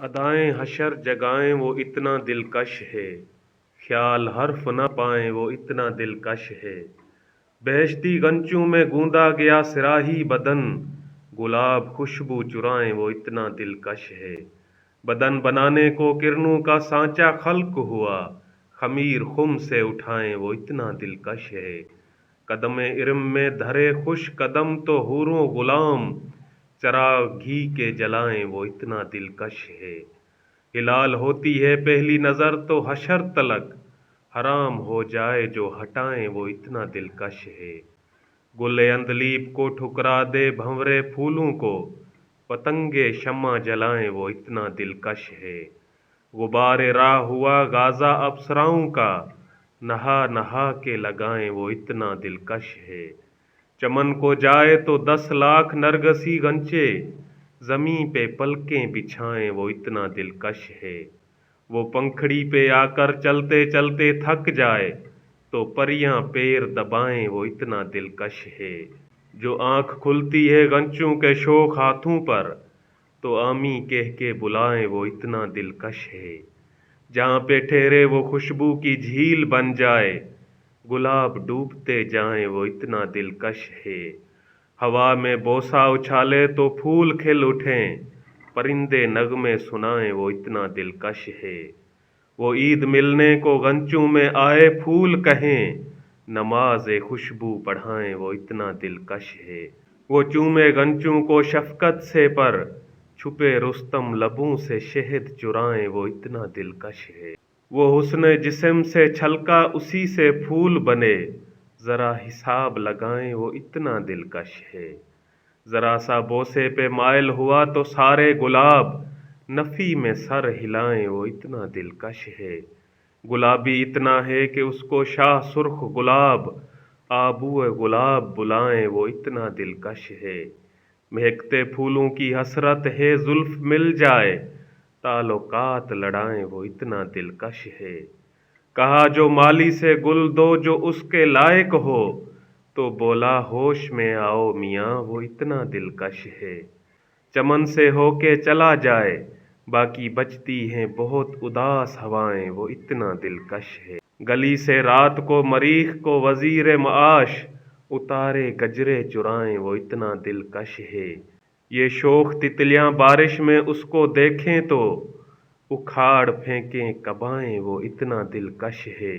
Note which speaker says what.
Speaker 1: अदाएं हशर जगाएं वो इतना दिलकश है, ख्याल हर्फ न पाएं वो इतना दिलकश है। बेहश्ती गंचू में गूंदा गया सिराही बदन, गुलाब खुशबू चुराएं वो इतना दिलकश है। बदन बनाने को किरणों का सांचा खल्क हुआ, खमीर खुम से उठाएं वो इतना दिलकश है। कदम इरम में धरे खुश कदम तो हूरों गुलाम, चराग घी के जलाएं वो इतना दिलकश है। हिलाल होती है पहली नज़र तो हशर तलक, हराम हो जाए जो हटाएं वो इतना दिलकश है। गुले अंदलीब को ठुकरा दे भंवरे फूलों को, पतंगे शम्मा जलाएं वो इतना दिलकश है। गुबारे राह हुआ गाज़ा अप्सराओं का, नहा नहा के लगाएं वो इतना दिलकश है। चमन को जाए तो 10 लाख नरगसी गंचे, ज़मीं पे पलकें बिछाएं वो इतना दिलकश है। वो पंखड़ी पे आकर चलते चलते थक जाए, तो परियां पैर दबाएं वो इतना दिलकश है। जो आँख खुलती है गंचों के शोख हाथों पर, तो आमी कह के बुलाएं वो इतना दिलकश है। जहाँ पे ठहरे वो खुशबू की झील बन जाए, गुलाब डूबते जाएं वो इतना दिलकश है। हवा में बोसा उछाले तो फूल खिल उठें, परिंदे नगमे सुनाएं वो इतना दिलकश है। वो ईद मिलने को गंचू में आए फूल कहें, नमाज खुशबू पढ़ाएं वो इतना दिलकश है। वो चूमे गंचू को शफकत से पर, छुपे रुस्तम लबों से शहद चुराएं वो इतना दिलकश है। वो हुस्न जिस्म से छलका उसी से फूल बने, ज़रा हिसाब लगाएं वो इतना दिलकश है। ज़रा सा बोसे पे माइल हुआ तो सारे गुलाब, नफ़ी में सर हिलाएं वो इतना दिलकश है। गुलाबी इतना है कि उसको शाह सुर्ख गुलाब, आबू गुलाब बुलाएं वो इतना दिलकश है। महकते फूलों की हसरत है जुल्फ मिल जाए, ताल्लुकात लड़ाएं वो इतना दिलकश है। कहा जो माली से गुल दो जो उसके लायक हो, तो बोला होश में आओ मियाँ वो इतना दिलकश है। चमन से होके चला जाए, बाकी बचती हैं बहुत उदास हवाएं वो इतना दिलकश है। गली से रात को मरीख को वजीर माश, उतारे गजरे चुराएं वो इतना दिलकश है। ये शोख तितलियां बारिश में उसको देखें तो, उखाड़ फेंकें कबाएं वो इतना दिलकश है।